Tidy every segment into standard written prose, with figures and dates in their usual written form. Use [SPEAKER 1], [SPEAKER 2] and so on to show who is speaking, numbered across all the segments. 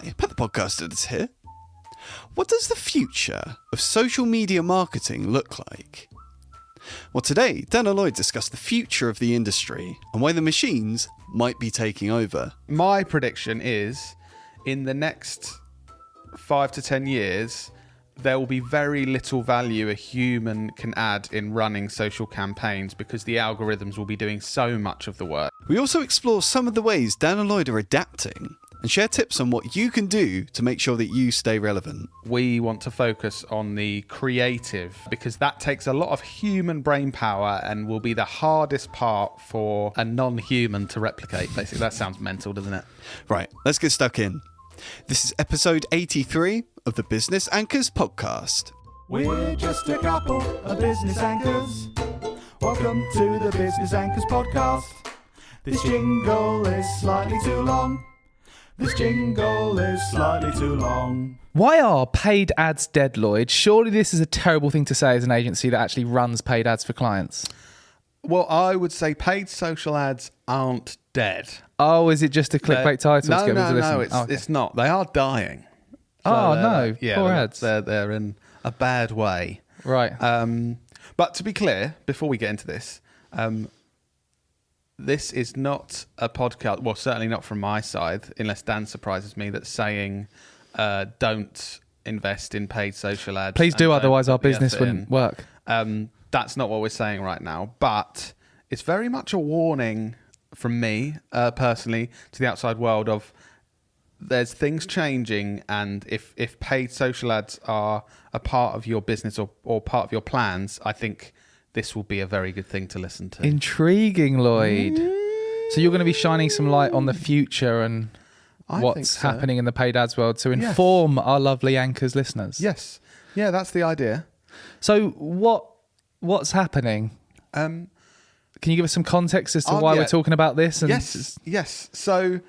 [SPEAKER 1] Hi, Pat the Podcast Editor here. What does the future of social media marketing look like? Well, today, Dan and Lloyd discuss the future of the industry and why the machines might be taking over.
[SPEAKER 2] My prediction is, in the next 5 to 10 years, there will be very little value a human can add in running social campaigns because the algorithms will be doing so much of the work.
[SPEAKER 1] We also explore some of the ways Dan and Lloyd are adapting and share tips on what you can do to make sure that you stay relevant.
[SPEAKER 2] We want to focus on the creative because that takes a lot of human brain power and will be the hardest part for a non-human to replicate. Basically, that sounds mental, doesn't it?
[SPEAKER 1] Right, let's get stuck in. This is episode 83 of the Business Anchors podcast.
[SPEAKER 3] We're just a couple of business anchors. Welcome to the Business Anchors podcast. This jingle is slightly too long. This jingle is slightly too long.
[SPEAKER 4] Why are paid ads dead, Lloyd? Surely this is a terrible thing to say as an agency that actually runs paid ads for clients.
[SPEAKER 2] Well, I would say paid social ads aren't dead.
[SPEAKER 4] Oh, is it just a clickbait title?
[SPEAKER 2] No, it's not. They are dying.
[SPEAKER 4] So poor ads.
[SPEAKER 2] They're in a bad way.
[SPEAKER 4] Right.
[SPEAKER 2] But to be clear, before we get into this, this is not a podcast, well, certainly not from my side, unless Dan surprises me, that's saying don't invest in paid social ads.
[SPEAKER 4] Please do, otherwise our business wouldn't work.
[SPEAKER 2] That's not what we're saying right now, but it's very much a warning from me, personally, to the outside world of there's things changing, and if paid social ads are a part of your business or part of your plans, I think this will be a very good thing to listen to.
[SPEAKER 4] Intriguing, Lloyd. So you're going to be shining some light on the future and what's happening in the paid ads world to inform our lovely Anchors listeners.
[SPEAKER 2] Yes. Yeah, that's the idea.
[SPEAKER 4] So what's happening? Can you give us some context as to why we're talking about this?
[SPEAKER 2] Yes. So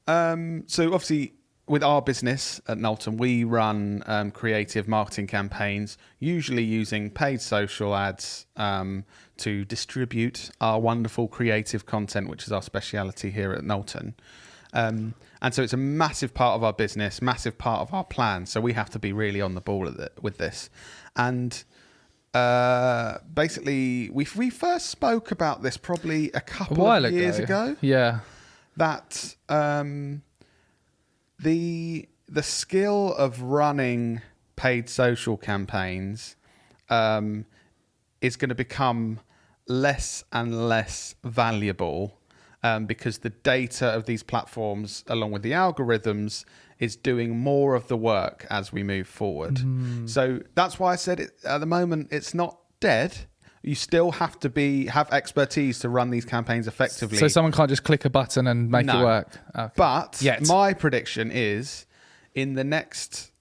[SPEAKER 2] obviously, with our business at Knowlton, we run creative marketing campaigns, usually using paid social ads to distribute our wonderful creative content, which is our speciality here at Knowlton. And so it's a massive part of our business, massive part of our plan. So we have to be really on the ball with this. And basically, we first spoke about this probably a couple of years ago.
[SPEAKER 4] Yeah.
[SPEAKER 2] That the skill of running paid social campaigns is going to become less and less valuable because the data of these platforms, along with the algorithms, is doing more of the work as we move forward. So that's why I said at the moment it's not dead. You still have to have expertise to run these campaigns effectively.
[SPEAKER 4] So someone can't just click a button and make it work. Okay.
[SPEAKER 2] But my prediction is, in the next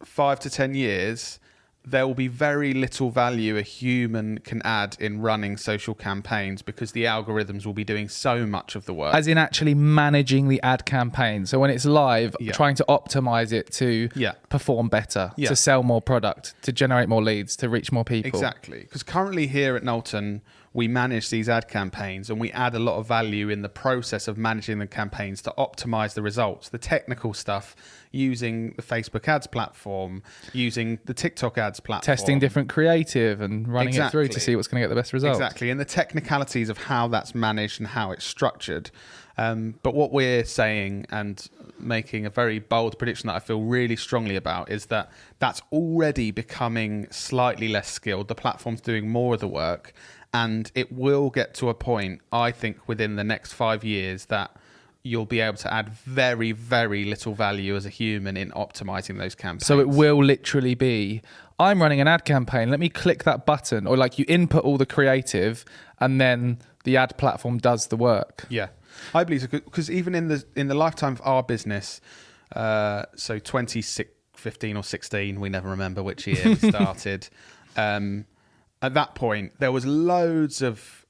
[SPEAKER 2] 5 to 10 years, there will be very little value a human can add in running social campaigns because the algorithms will be doing so much of the work.
[SPEAKER 4] As in actually managing the ad campaign. So when it's live, trying to optimize it to perform better, to sell more product, to generate more leads, to reach more people.
[SPEAKER 2] Exactly. Because currently here at Knowlton, we manage these ad campaigns and we add a lot of value in the process of managing the campaigns to optimize the results, the technical stuff, using the Facebook ads platform, using the TikTok ads platform.
[SPEAKER 4] Testing different creative and running it through to see what's going to get the best results.
[SPEAKER 2] Exactly, and the technicalities of how that's managed and how it's structured. But what we're saying and making a very bold prediction that I feel really strongly about is that that's already becoming slightly less skilled. The platform's doing more of the work, and it will get to a point, I think, within the next 5 years that you'll be able to add very, very little value as a human in optimizing those campaigns.
[SPEAKER 4] So it will literally be, I'm running an ad campaign, let me click that button, or like you input all the creative and then the ad platform does the work.
[SPEAKER 2] Yeah, I believe so, because even in the lifetime of our business, so 2015 or 16, we never remember which year we started. At that point, there was loads of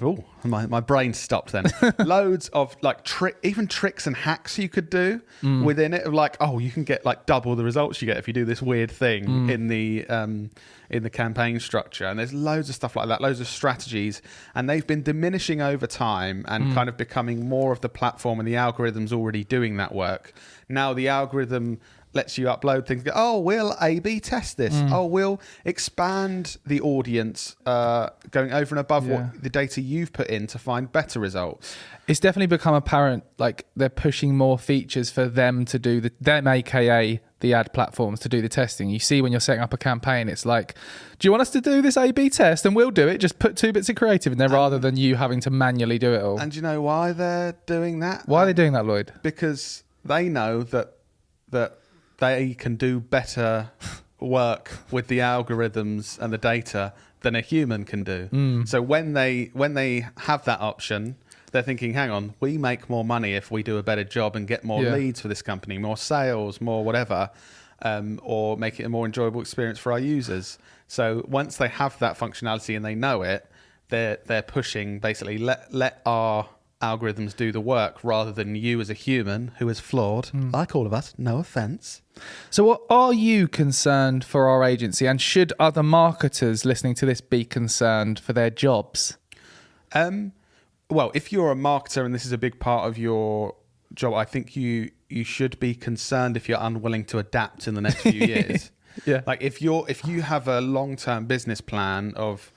[SPEAKER 2] Oh, my brain stopped then. Loads of like even tricks and hacks you could do within it. Of like, oh, you can get like double the results you get if you do this weird thing in the campaign structure. And there's loads of stuff like that, loads of strategies, and they've been diminishing over time and kind of becoming more of the platform, and the algorithm's already doing that work. Now the algorithm lets you upload things. Go, oh, we'll A/B test this. Oh, we'll expand the audience, going over and above what the data you've put in to find better results.
[SPEAKER 4] It's definitely become apparent, like they're pushing more features for them to do them, aka the ad platforms, to do the testing. You see when you're setting up a campaign, it's like, do you want us to do this A/B test? And we'll do it. Just put 2 bits of creative in there rather than you having to manually do it all.
[SPEAKER 2] And do you know why they're doing that?
[SPEAKER 4] Why are they doing that, Lloyd?
[SPEAKER 2] Because they know that they can do better work with the algorithms and the data than a human can do. So when they have that option, they're thinking, hang on, we make more money if we do a better job and get more leads for this company, more sales, more whatever, or make it a more enjoyable experience for our users. So once they have that functionality and they know it, they're pushing basically let our algorithms do the work rather than you as a human who is flawed, like all of us, no offense.
[SPEAKER 4] So what are you concerned for our agency, and should other marketers listening to this be concerned for their jobs?
[SPEAKER 2] Well, if you're a marketer and this is a big part of your job, I think you should be concerned if you're unwilling to adapt in the next few years. Like if you have a long-term business plan of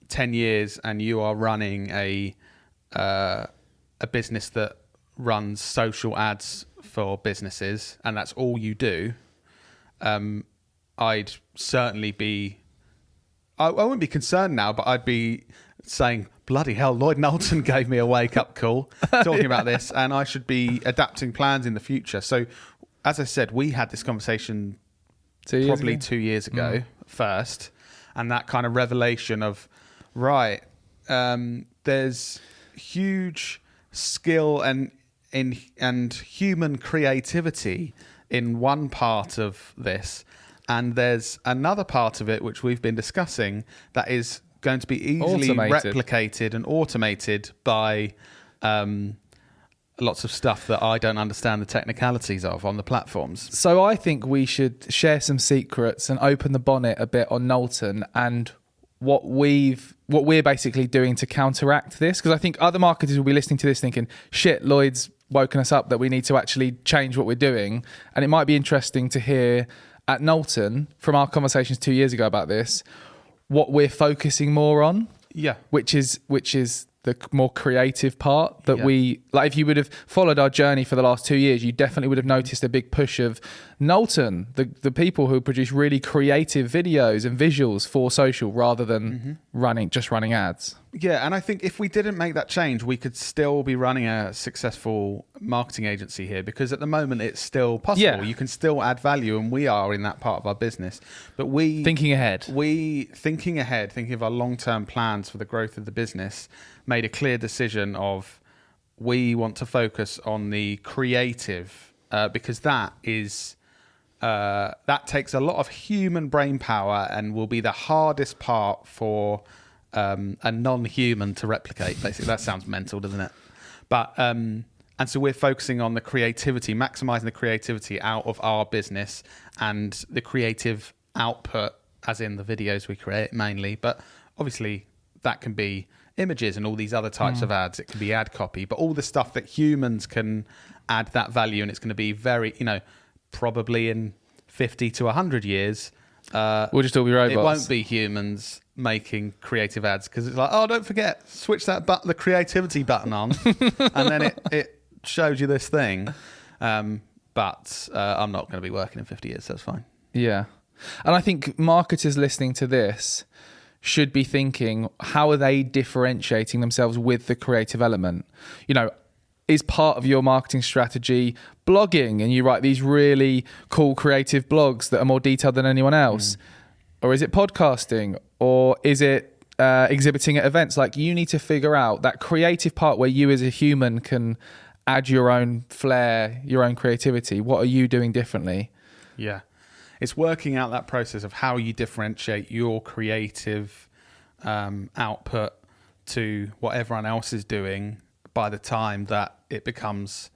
[SPEAKER 2] 10 years and you are running a business that runs social ads for businesses and that's all you do, I'd certainly be... I wouldn't be concerned now, but I'd be saying, bloody hell, Lloyd Knowlton gave me a wake-up call talking about this, and I should be adapting plans in the future. So, as I said, we had this conversation probably 2 years ago first, and that kind of revelation of, right, there's huge skill and human creativity in one part of this, and there's another part of it which we've been discussing that is going to be easily replicated and automated by lots of stuff that I don't understand the technicalities of on the platforms.
[SPEAKER 4] So I think we should share some secrets and open the bonnet a bit on Knowlton and what we're basically doing to counteract this, because I think other marketers will be listening to this thinking, shit, Lloyd's woken us up that we need to actually change what we're doing. And it might be interesting to hear at Knowlton from our conversations 2 years ago about this, what we're focusing more on, which is the more creative part that we like. If you would have followed our journey for the last 2 years, you definitely would have noticed a big push of Knowlton, the people who produce really creative videos and visuals for social rather than running ads.
[SPEAKER 2] Yeah, and I think if we didn't make that change, we could still be running a successful marketing agency here, because at the moment it's still possible. Yeah. You can still add value, and we are in that part of our business. But thinking of our long-term plans for the growth of the business, made a clear decision of we want to focus on the creative, because that takes a lot of human brain power and will be the hardest part for a non-human to replicate. Basically, that sounds mental, doesn't it? But and so we're focusing on the creativity, maximizing the creativity out of our business and the creative output, as in the videos we create mainly. But obviously, that can be images and all these other types of ads. It can be ad copy, but all the stuff that humans can add that value, and it's going to be very, probably in 50 to 100 years,
[SPEAKER 4] we'll just all be robots.
[SPEAKER 2] It won't be humans making creative ads, because it's like, oh, don't forget, switch the creativity button on, and then it shows you this thing. But I'm not going to be working in 50 years, so that's fine. Yeah.
[SPEAKER 4] And I think marketers listening to this should be thinking, how are they differentiating themselves with the creative element? Is part of your marketing strategy blogging, and you write these really cool creative blogs that are more detailed than anyone else? Or is it podcasting? Or is it exhibiting at events? Like, you need to figure out that creative part where you as a human can add your own flair, your own creativity. What are you doing differently?
[SPEAKER 2] Yeah. It's working out that process of how you differentiate your creative output to what everyone else is doing by the time that it becomes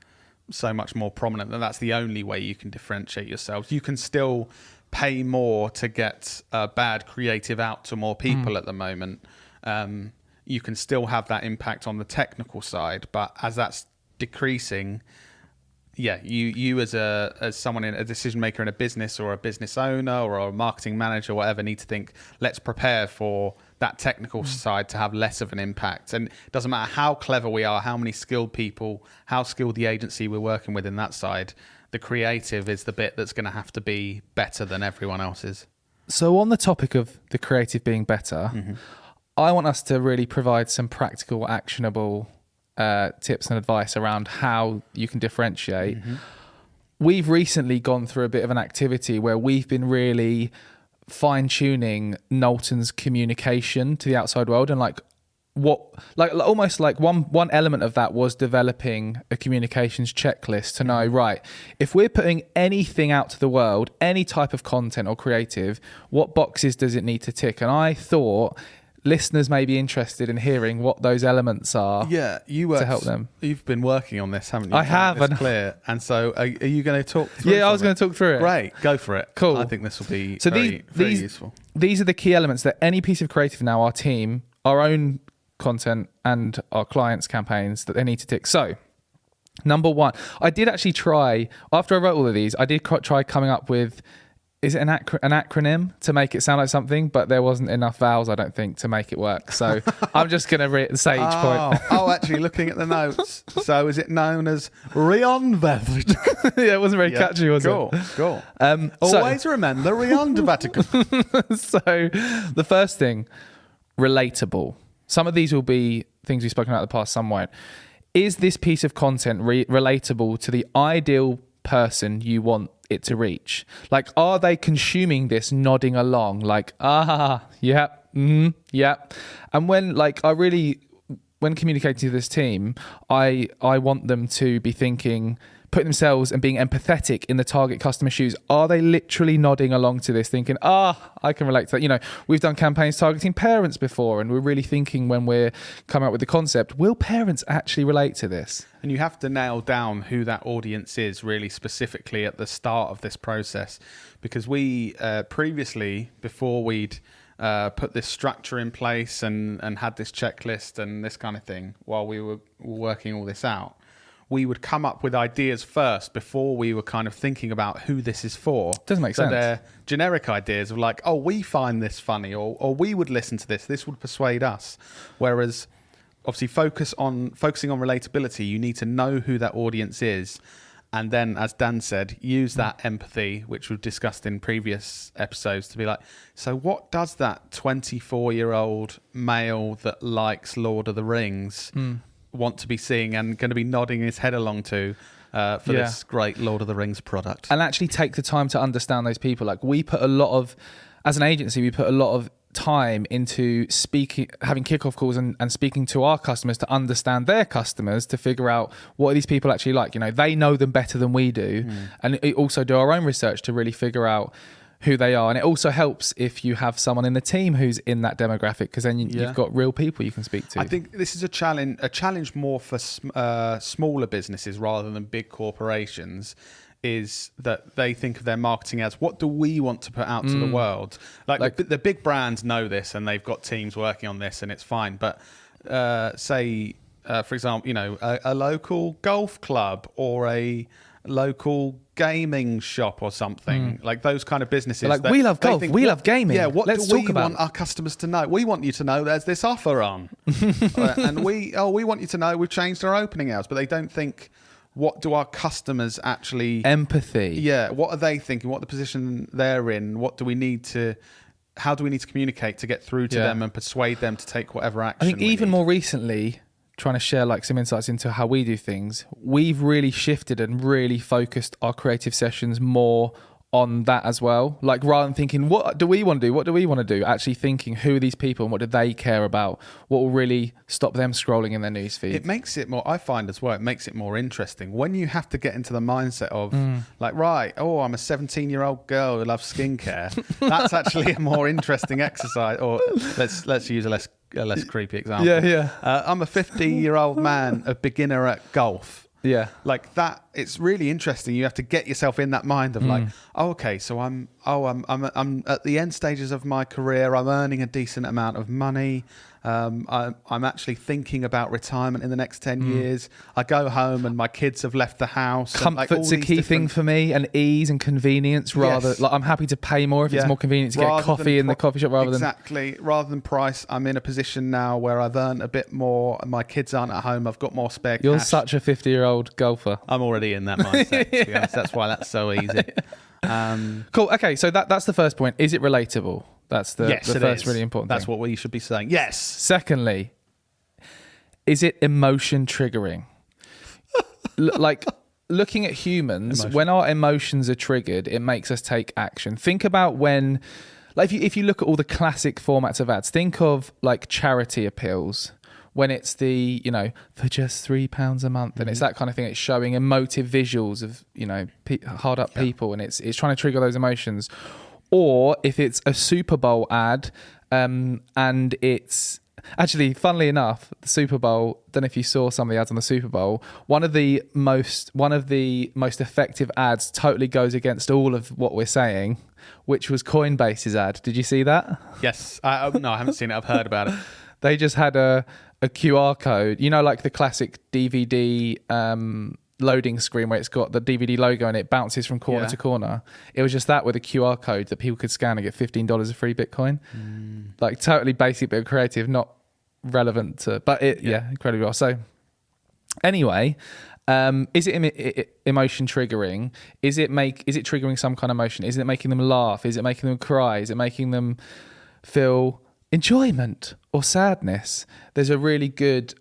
[SPEAKER 2] so much more prominent, and that's the only way you can differentiate yourselves. You can still pay more to get bad creative out to more people at the moment. You can still have that impact on the technical side, but as that's decreasing, you as someone a decision maker in a business, or a business owner, or a marketing manager, or whatever, need to think, let's prepare for that technical side to have less of an impact. And it doesn't matter how clever we are, how many skilled people, how skilled the agency we're working with in that side, the creative is the bit that's going to have to be better than everyone else's.
[SPEAKER 4] So on the topic of the creative being better, I want us to really provide some practical, actionable tips and advice around how you can differentiate. We've recently gone through a bit of an activity where we've been really fine-tuning Knowlton's communication to the outside world, and almost like one element of that was developing a communications checklist to know, right, if we're putting anything out to the world, any type of content or creative, what boxes does it need to tick? And I thought listeners may be interested in hearing what those elements are.
[SPEAKER 2] To help them. You've been working on this, haven't you?
[SPEAKER 4] I have.
[SPEAKER 2] It's clear. And so are you going to talk through
[SPEAKER 4] I was going to talk through it.
[SPEAKER 2] Great. Go for it.
[SPEAKER 4] Cool.
[SPEAKER 2] I think this will be very useful.
[SPEAKER 4] These are the key elements that any piece of creative now, our team, our own content and our clients' campaigns, that they need to tick. So, number one, I did actually try, after I wrote all of these, I did try coming up with, is it an acronym to make it sound like something? But there wasn't enough vowels, I don't think, to make it work. So I'm just going to say each point.
[SPEAKER 2] Actually, looking at the notes. So is it known as Rionvev?
[SPEAKER 4] Yeah, it wasn't very catchy, was it?
[SPEAKER 2] Cool. Always remember Rionvev.
[SPEAKER 4] So the first thing, relatable. Some of these will be things we've spoken about in the past, some won't. Is this piece of content relatable to the ideal person you want it to reach? Like, are they consuming this nodding along, like, yep. And when communicating to this team, I want them to be thinking, putting themselves and being empathetic in the target customer shoes. Are they literally nodding along to this, thinking, I can relate to that? You know, we've done campaigns targeting parents before, and we're really thinking, when we're coming up with the concept, will parents actually relate to this?
[SPEAKER 2] And you have to nail down who that audience is really specifically at the start of this process, because we previously, before we'd put this structure in place and had this checklist and this kind of thing, while we were working all this out, we would come up with ideas first before we were kind of thinking about who this is for.
[SPEAKER 4] Doesn't make sense.
[SPEAKER 2] So they're generic ideas of like, we find this funny, or we would listen to this would persuade us. Whereas obviously focusing on relatability, you need to know who that audience is. And then, as Dan said, use that empathy, which we've discussed in previous episodes, to be like, so what does that 24-year-old male that likes Lord of the Rings want to be seeing and going to be nodding his head along to for this great Lord of the Rings product?
[SPEAKER 4] And actually take the time to understand those people. Like, as an agency, we put a lot of time into having kickoff calls and speaking to our customers to understand their customers, to figure out what are these people actually like. You know, they know them better than we do. And also do our own research to really figure out who they are. And it also helps if you have someone in the team who's in that demographic, because then you've got real people you can speak to.
[SPEAKER 2] I think this is a challenge more for smaller businesses rather than big corporations, is that they think of their marketing as, what do we want to put out to the world? Like the big brands know this, and they've got teams working on this, and it's fine. But say, for example, you know, a local golf club or a local gaming shop or something, like those kind of businesses.
[SPEAKER 4] Like, we love golf, we love gaming.
[SPEAKER 2] Yeah, what
[SPEAKER 4] Let's
[SPEAKER 2] do we
[SPEAKER 4] talk about
[SPEAKER 2] want our customers to know? We want you to know there's this offer on. And we want you to know we've changed our opening hours. But they don't think, what do our customers actually...
[SPEAKER 4] Empathy.
[SPEAKER 2] Yeah, what are they thinking? What the position they're in? How do we need to communicate to get through to them and persuade them to take whatever action?
[SPEAKER 4] I think even more recently, trying to share like some insights into how we do things, we've really shifted and really focused our creative sessions more on that as well. Like, rather than thinking, what do we want to do? Actually thinking, who are these people and what do they care about? What will really stop them scrolling in their newsfeed?
[SPEAKER 2] It makes it more, I find as well, it makes it more interesting when you have to get into the mindset of like, right, I'm a 17-year-old girl who loves skincare. That's actually a more interesting exercise. Or let's use a less less creepy example.
[SPEAKER 4] Yeah.
[SPEAKER 2] I'm a 50-year-old man, a beginner at golf.
[SPEAKER 4] Yeah.
[SPEAKER 2] Like that, it's really interesting. You have to get yourself in that mind of like, oh, okay, so I'm at the end stages of my career. I'm earning a decent amount of money. I'm actually thinking about retirement in the next 10 years. I go home and my kids have left the house.
[SPEAKER 4] Comfort's a key thing for me, and ease and convenience rather. Like I'm happy to pay more if it's more convenient to get coffee in the coffee shop
[SPEAKER 2] rather than price. I'm in a position now where I've earned a bit more and my kids aren't at home. I've got more spare cash.
[SPEAKER 4] You're such a 50-year-old golfer.
[SPEAKER 2] I'm already in that mindset, to be honest. That's why that's so easy.
[SPEAKER 4] Cool. Okay, so that's the first point. Is it relatable? That's the first really important thing.
[SPEAKER 2] That's what we should be saying. Yes.
[SPEAKER 4] Secondly, is it emotion triggering? Like looking at humans, when our emotions are triggered, it makes us take action. Think about when, like if you look at all the classic formats of ads, think of like charity appeals. When it's the, for just £3 a month, and it's that kind of thing. It's showing emotive visuals of, hard up people, and it's trying to trigger those emotions. Or if it's a Super Bowl ad, and it's actually, funnily enough, the Super Bowl. Don't know if you saw some of the ads on the Super Bowl. One of the most effective ads totally goes against all of what we're saying, which was Coinbase's ad. Did you see that?
[SPEAKER 2] Yes. No, I haven't seen it. I've heard about it.
[SPEAKER 4] They just had a QR code, like the classic DVD loading screen where it's got the DVD logo and it bounces from corner to corner. It was just that with a QR code that people could scan and get $15 of free Bitcoin. Like totally basic bit of creative, not relevant to, but incredibly well. So anyway, is it emotion triggering? Is it triggering some kind of emotion? Is it making them laugh? Is it making them cry? Is it making them feel enjoyment or sadness? There's a really good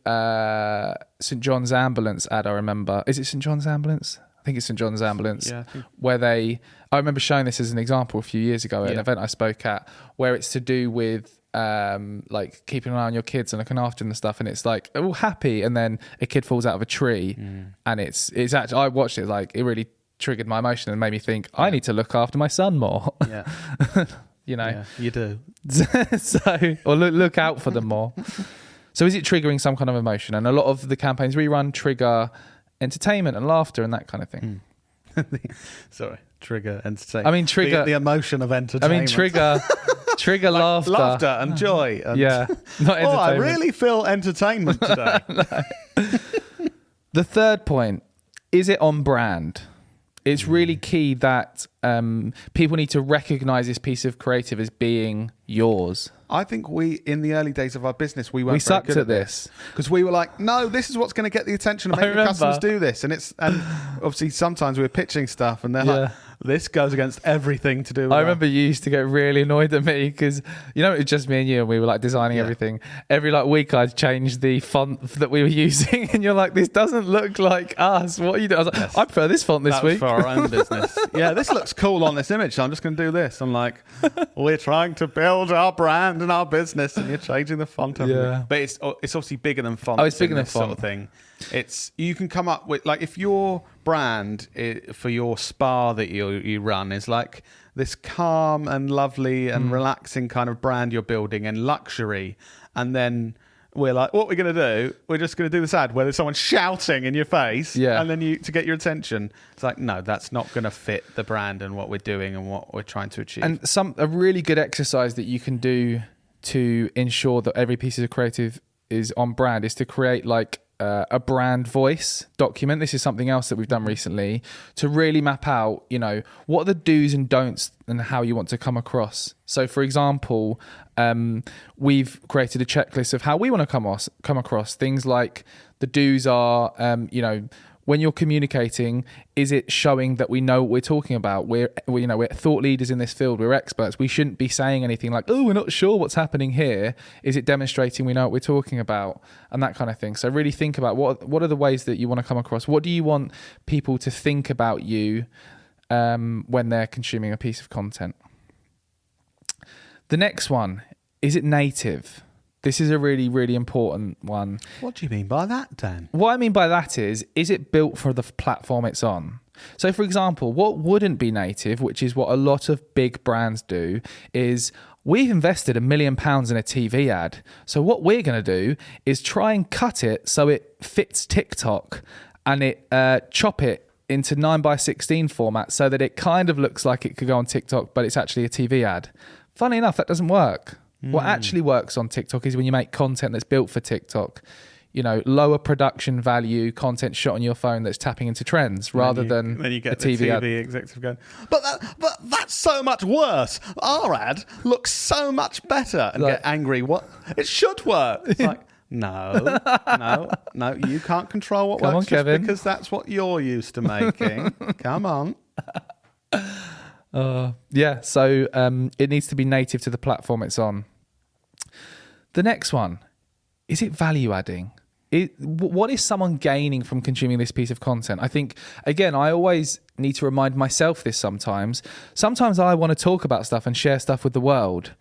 [SPEAKER 4] St. John's Ambulance ad, I remember. Is it St. John's Ambulance? I think it's St. John's Ambulance. Yeah, where I remember showing this as an example a few years ago at an event I spoke at, where it's to do with like keeping an eye on your kids and looking after them and stuff, and it's like all happy, and then a kid falls out of a tree, and it's actually, I watched it, like it really triggered my emotion and made me think I need to look after my son more. Yeah.
[SPEAKER 2] You do.
[SPEAKER 4] Or look out for them more. So is it triggering some kind of emotion? And a lot of the campaigns we run trigger entertainment and laughter and that kind of thing.
[SPEAKER 2] Sorry, trigger entertainment.
[SPEAKER 4] I mean, trigger
[SPEAKER 2] the emotion of entertainment.
[SPEAKER 4] I mean, trigger like laughter
[SPEAKER 2] and joy. And
[SPEAKER 4] not entertainment.
[SPEAKER 2] I really feel entertainment today.
[SPEAKER 4] The third point, is it on brand? It's really key that people need to recognize this piece of creative as being yours.
[SPEAKER 2] I think in the early days of our business, we
[SPEAKER 4] sucked at this
[SPEAKER 2] because we were like, no, this is what's going to get the attention and make the customers do this. And obviously sometimes we were pitching stuff and they're like, this goes against everything to do with
[SPEAKER 4] I remember you used to get really annoyed at me because, it was just me and you and we were like designing everything. Every week I'd change the font that we were using and you're like, this doesn't look like us. What are you doing? I was like, I prefer this font this week.
[SPEAKER 2] For our own business. This looks cool on this image, so I'm just going to do this. I'm like, we're trying to build our brand and our business and you're changing the font. But it's obviously bigger than font.
[SPEAKER 4] Oh, it's bigger than font.
[SPEAKER 2] Sort of thing. You can come up with, like, if your brand for your spa that you run is like this calm and lovely and relaxing kind of brand you're building and luxury, and then we're like, what we're going to do, we're just going to do this ad where there's someone shouting in your face and then to get your attention. It's like, no, that's not going to fit the brand and what we're doing and what we're trying to achieve.
[SPEAKER 4] And a really good exercise that you can do to ensure that every piece of creative is on brand is to create like a brand voice document. This is something else that we've done recently to really map out, what are the do's and don'ts and how you want to come across. So for example, we've created a checklist of how we want to come across. Things like the do's are, when you're communicating, is it showing that we know what we're talking about? We're thought leaders in this field. We're experts. We shouldn't be saying anything like, oh, we're not sure what's happening here. Is it demonstrating we know what we're talking about? And that kind of thing. So really think about what are the ways that you want to come across? What do you want people to think about you when they're consuming a piece of content? The next one, is it native? This is a really, really important one.
[SPEAKER 2] What do you mean by that, Dan?
[SPEAKER 4] What I mean by that is it built for the platform it's on? So, for example, what wouldn't be native, which is what a lot of big brands do, is we've invested £1 million in a TV ad. So what we're going to do is try and cut it so it fits TikTok and chop it into 9:16 format so that it kind of looks like it could go on TikTok, but it's actually a TV ad. Funny enough, that doesn't work. What actually works on TikTok is when you make content that's built for TikTok. You know, lower production value content shot on your phone that's tapping into trends rather than
[SPEAKER 2] then you get
[SPEAKER 4] the TV ad.
[SPEAKER 2] executive going, but that's so much worse. Our ad looks so much better, and get angry. What? It should work. It's like, no, you can't control what
[SPEAKER 4] Come
[SPEAKER 2] works
[SPEAKER 4] on,
[SPEAKER 2] just
[SPEAKER 4] Kevin.
[SPEAKER 2] because that's what you're used to making. Come on.
[SPEAKER 4] Yeah, so it needs to be native to the platform it's on. The next one, is it value adding? What is someone gaining from consuming this piece of content? I think, again, I always need to remind myself this sometimes. Sometimes I want to talk about stuff and share stuff with the world,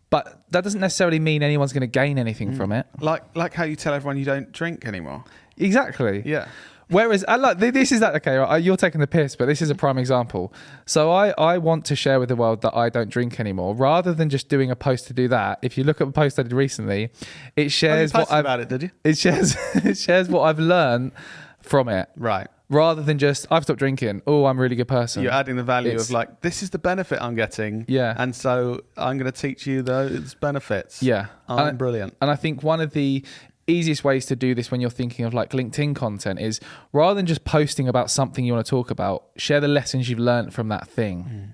[SPEAKER 4] but that doesn't necessarily mean anyone's going to gain anything from it.
[SPEAKER 2] Like how you tell everyone you don't drink anymore.
[SPEAKER 4] Exactly.
[SPEAKER 2] Yeah.
[SPEAKER 4] Whereas, this is that, okay, right, you're taking the piss, but this is a prime example. So I want to share with the world that I don't drink anymore. Rather than just doing a post to do that, if you look at a post I did recently, it shares what I've...
[SPEAKER 2] about it, did you?
[SPEAKER 4] It shares what I've learned from it.
[SPEAKER 2] Right.
[SPEAKER 4] Rather than just, I've stopped drinking. Oh, I'm a really good person.
[SPEAKER 2] You're adding the value of like, this is the benefit I'm getting.
[SPEAKER 4] Yeah.
[SPEAKER 2] And so I'm going to teach you those benefits.
[SPEAKER 4] Yeah.
[SPEAKER 2] I'm brilliant.
[SPEAKER 4] And I think one of the easiest ways to do this when you're thinking of like LinkedIn content is rather than just posting about something you want to talk about, share the lessons you've learned from that thing.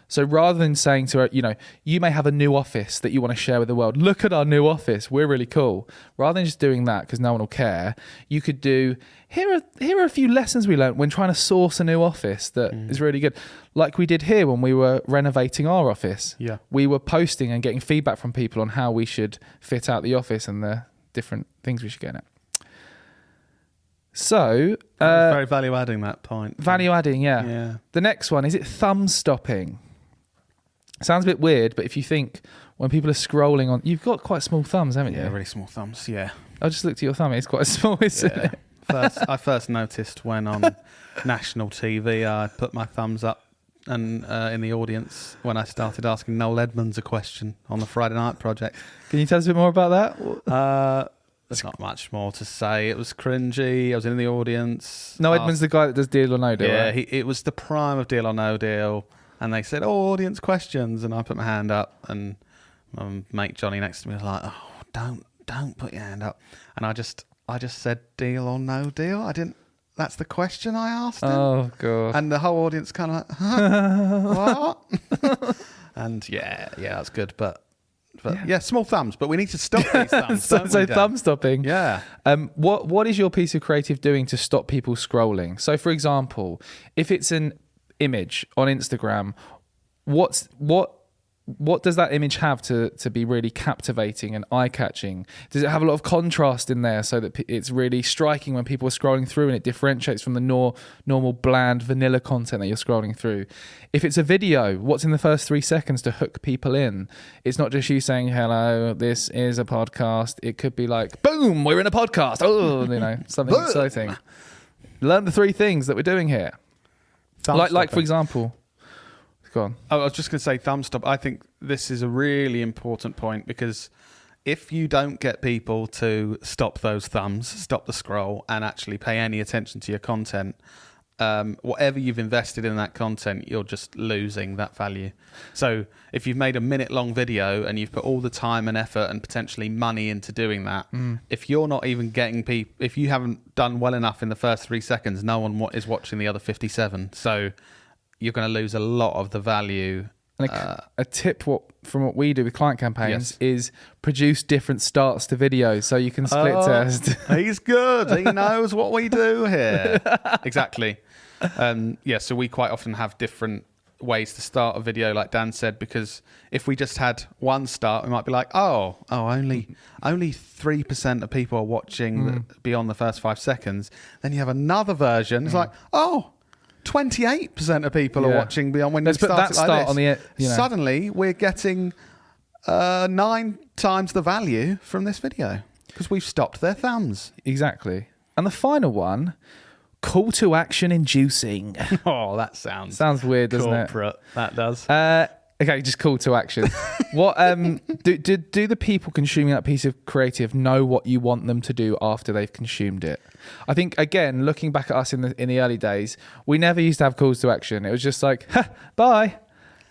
[SPEAKER 4] So rather than saying to, you may have a new office that you want to share with the world. Look at our new office. We're really cool. Rather than just doing that because no one will care, you could do, here are a few lessons we learned when trying to source a new office that is really good. Like we did here when we were renovating our office.
[SPEAKER 2] Yeah.
[SPEAKER 4] We were posting and getting feedback from people on how we should fit out the office and the different things we should get in it. So
[SPEAKER 2] very value adding, that point.
[SPEAKER 4] Value adding, yeah. The next one, is it thumb stopping? Sounds a bit weird, but if you think when people are scrolling on, you've got quite small thumbs, haven't you?
[SPEAKER 2] Yeah, really small thumbs. Yeah.
[SPEAKER 4] I just looked at your thumb; it's quite small, isn't it?
[SPEAKER 2] I first noticed when on national TV I put my thumbs up and in the audience when I started asking Noel Edmonds a question on the Friday Night Project.
[SPEAKER 4] Can you tell us a bit more about that?
[SPEAKER 2] There's not much more to say. It was cringy. I was in the audience.
[SPEAKER 4] No, Edmonds, the guy that does Deal or No Deal.
[SPEAKER 2] Yeah,
[SPEAKER 4] right?
[SPEAKER 2] it was the prime of Deal or No Deal. And they said, audience questions. And I put my hand up and my mate Johnny next to me was like, don't put your hand up. And I just said deal or no deal. That's the question I asked him.
[SPEAKER 4] Oh, God.
[SPEAKER 2] And the whole audience kind of like, huh? What? And yeah, that's good. But yeah, small thumbs. But we need to stop these thumbs.
[SPEAKER 4] so
[SPEAKER 2] don't we, Dan?
[SPEAKER 4] thumb stopping.
[SPEAKER 2] Yeah.
[SPEAKER 4] What is your piece of creative doing to stop people scrolling? So, for example, if it's an image on Instagram, what does that image have to be really captivating and eye-catching? Does it have a lot of contrast in there so that it's really striking when people are scrolling through and it differentiates from the normal bland vanilla content that you're scrolling through? If it's a video, what's in the first 3 seconds to hook people in? It's not just you saying, hello, this is a podcast. It could be like, boom, we're in a podcast. Oh, something exciting. Learn the 3 things that we're doing here. Like for example... Go on.
[SPEAKER 2] I was just going to say thumb stop. I think this is a really important point because if you don't get people to stop those thumbs, stop the scroll, and actually pay any attention to your content, whatever you've invested in that content, you're just losing that value. So if you've made a minute-long video and you've put all the time and effort and potentially money into doing that, if you're not even getting people, if you haven't done well enough in the first 3 seconds, no one is watching the other 57. So you're going to lose a lot of the value.
[SPEAKER 4] And a tip from what we do with client campaigns is produce different starts to videos so you can split test.
[SPEAKER 2] He's good. He knows what we do here. Exactly. So we quite often have different ways to start a video, like Dan said, because if we just had one start, we might be like, only 3% of people are watching beyond the first 5 seconds. Then you have another version. It's like, 28% of people are watching beyond when you start
[SPEAKER 4] that
[SPEAKER 2] it like
[SPEAKER 4] start
[SPEAKER 2] this.
[SPEAKER 4] On the,
[SPEAKER 2] Suddenly, we're getting 9 times the value from this video because we've stopped their thumbs.
[SPEAKER 4] Exactly. And the final one, call to action inducing.
[SPEAKER 2] Oh, that sounds
[SPEAKER 4] Sounds weird, doesn't it?
[SPEAKER 2] corporate. That does.
[SPEAKER 4] Okay, just call to action. What do the people consuming that piece of creative know what you want them to do after they've consumed it? I think, again, looking back at us in the early days, we never used to have calls to action. It was just like, bye.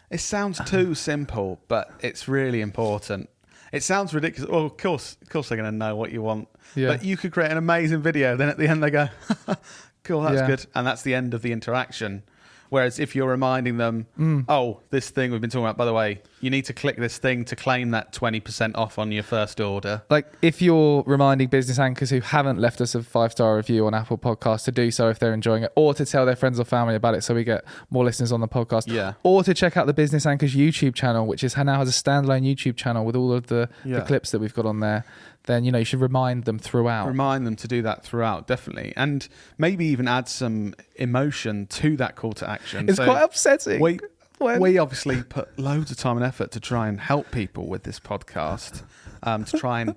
[SPEAKER 2] It sounds too simple, but it's really important. It sounds ridiculous. Well, of course they're going to know what you want.
[SPEAKER 4] Yeah.
[SPEAKER 2] But you could create an amazing video. Then at the end they go, cool, that's
[SPEAKER 4] Yeah.
[SPEAKER 2] good. And that's the end of the interaction. Whereas if you're reminding them, oh, this thing we've been talking about, by the way, you need to click this thing to claim that 20% off on your first order.
[SPEAKER 4] Like, if you're reminding business anchors who haven't left us a 5-star review on Apple Podcasts to do so if they're enjoying it, or to tell their friends or family about it so we get more listeners on the podcast,
[SPEAKER 2] Yeah.
[SPEAKER 4] or to check out the Business Anchors YouTube channel, which now has a standalone YouTube channel with all of the clips that we've got on there, then, you should remind them throughout.
[SPEAKER 2] Remind them to do that throughout, definitely. And maybe even add some emotion to that call to action.
[SPEAKER 4] It's quite upsetting.
[SPEAKER 2] We obviously put loads of time and effort to try and help people with this podcast, to try and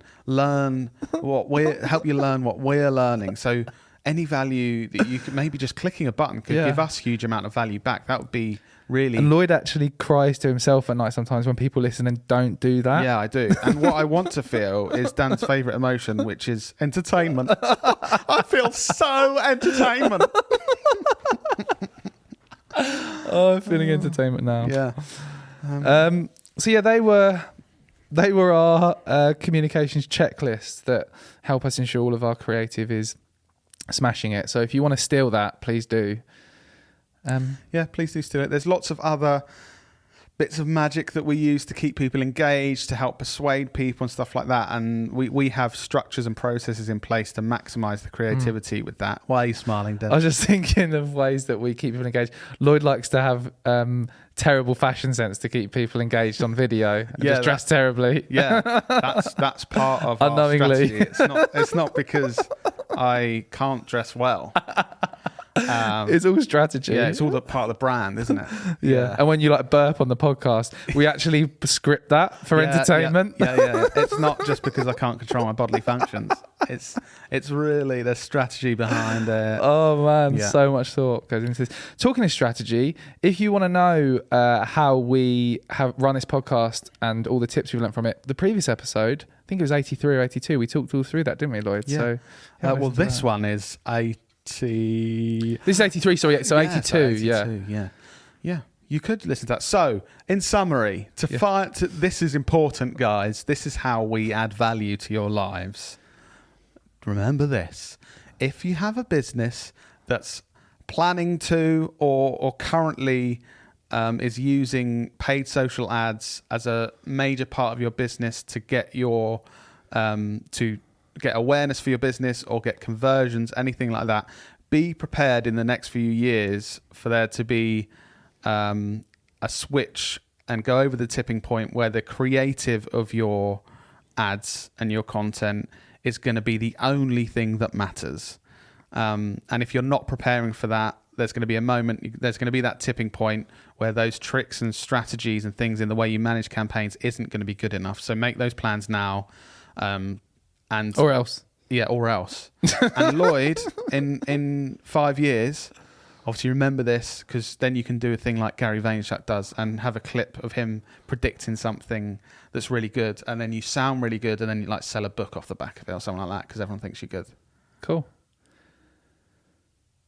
[SPEAKER 2] help you learn what we're learning. So any value that you could, maybe just clicking a button could give us a huge amount of value back. That would be really...
[SPEAKER 4] And Lloyd actually cries to himself at night sometimes when people listen and don't do that.
[SPEAKER 2] Yeah, I do. And what I want to feel is Dan's favourite emotion, which is entertainment. I feel so entertainment.
[SPEAKER 4] Oh, I'm feeling entertainment now.
[SPEAKER 2] Yeah.
[SPEAKER 4] So yeah, they were our communications checklist that help us ensure all of our creative is smashing it. So if you want to steal that, please do.
[SPEAKER 2] Yeah, please do steal it. There's lots of other bits of magic that we use to keep people engaged, to help persuade people and stuff like that. And we have structures and processes in place to maximise the creativity with that. Why are you smiling, Dan?
[SPEAKER 4] I was just thinking of ways that we keep people engaged. Lloyd likes to have terrible fashion sense to keep people engaged on video and just dress terribly.
[SPEAKER 2] Yeah, that's part of our
[SPEAKER 4] Unknowingly.
[SPEAKER 2] strategy. It's not because I can't dress well.
[SPEAKER 4] It's all strategy.
[SPEAKER 2] Yeah, it's all part of the brand, isn't it?
[SPEAKER 4] Yeah. And when you burp on the podcast, we actually script that for entertainment.
[SPEAKER 2] Yeah. It's not just because I can't control my bodily functions. It's really the strategy behind it.
[SPEAKER 4] Oh man, so much thought goes into this. Talking of strategy, if you want to know how we have run this podcast and all the tips we've learned from it, the previous episode, I think it was 83 or 82, we talked all through that, didn't we, Lloyd?
[SPEAKER 2] Yeah.
[SPEAKER 4] So
[SPEAKER 2] well, this one is 80.
[SPEAKER 4] This is 83, sorry, so 82,
[SPEAKER 2] 82, yeah. You could listen to that. So, in summary, this is important, guys. This is how we add value to your lives. Remember this. If you have a business that's planning to or currently is using paid social ads as a major part of your business to get your to get awareness for your business or get conversions, anything like that, be prepared in the next few years for there to be a switch and go over the tipping point where the creative of your ads and your content is going to be the only thing that matters. And if you're not preparing for that, there's going to be a moment, there's going to be that tipping point where those tricks and strategies and things in the way you manage campaigns isn't going to be good enough. So make those plans now.
[SPEAKER 4] Or else.
[SPEAKER 2] Yeah, or else. And Lloyd, in 5 years, obviously remember this, because then you can do a thing like Gary Vaynerchuk does and have a clip of him predicting something that's really good, and then you sound really good, and then you sell a book off the back of it or something like that because everyone thinks you're good.
[SPEAKER 4] Cool.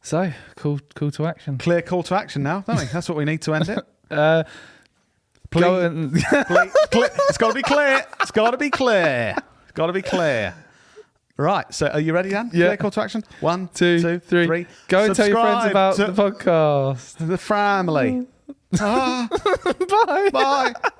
[SPEAKER 4] So, call to action.
[SPEAKER 2] Clear call to action now, don't we? That's what we need to end it.
[SPEAKER 4] Go and
[SPEAKER 2] It's got to be clear. It's got to be clear. It's got to be clear. Right, so are you ready, Dan?
[SPEAKER 4] Yeah.
[SPEAKER 2] Clear call to action. 1,
[SPEAKER 4] two,
[SPEAKER 2] 2,
[SPEAKER 4] three.
[SPEAKER 2] 3.
[SPEAKER 4] Go and tell your friends about
[SPEAKER 2] Subscribe
[SPEAKER 4] the podcast.
[SPEAKER 2] to the family.
[SPEAKER 4] Bye.
[SPEAKER 2] Bye.